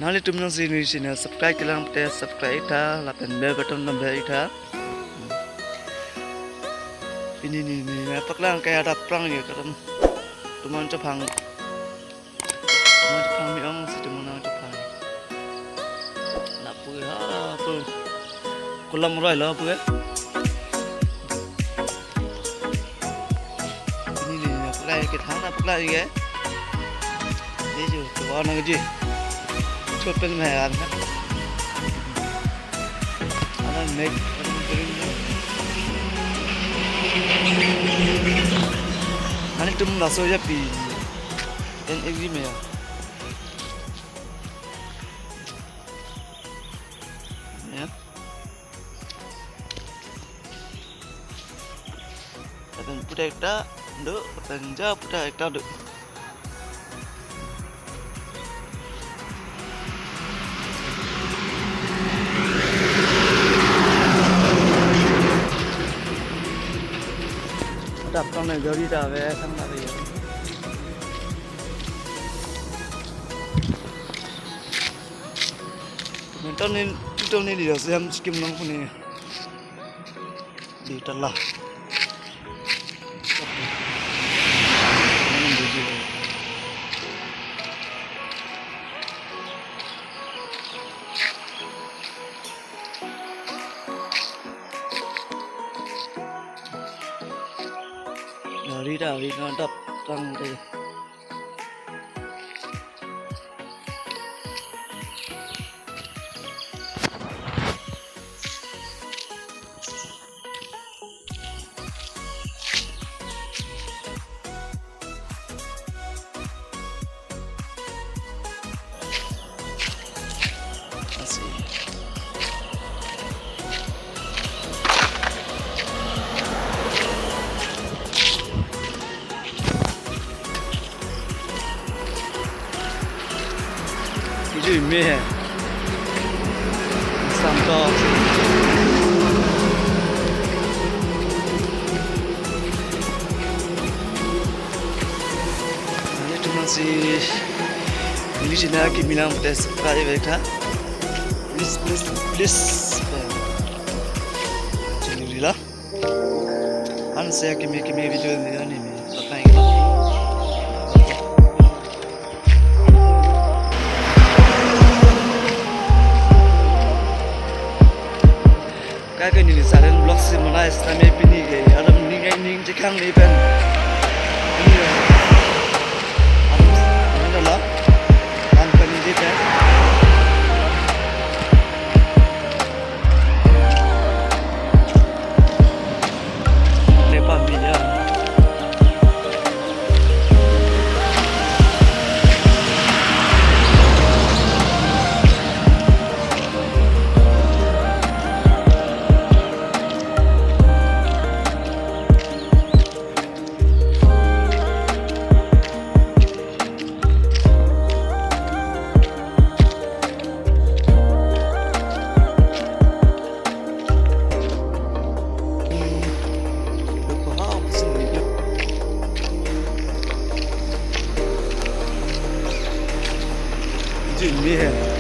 Nali tumnong sini subscribe kilang te subscribe tha lapen bell button bell tha. Ini na paklang kaya ada perang ya kadang tuman cepang mi ong si tuman cepang. Nak pu ha pu kolam rai lah pu ini pakai cái tháng nào pakai gì cái đi chứ tụi con cái gì chốt bên này ăn hết ăn mấy anh tum là số giá pi en gì mày nhé dan budak dah duk bertanja budak dah duk đập con này giờ đi đào về thằng nào vậy mình trong nên đi được xem kim nông con này đi thật là đi đào đi nó đập răng đây里面上到ini cuma si ini sini lagi bilang tes kali mereka please jadi lah an saya kimi video ini pakai cái nhìn ra đến blog sim online là mấy pin gì ở đây nhìn chỉ khang đi bên anh đó là anh cần đi thế để bạn mình nhá Jimmy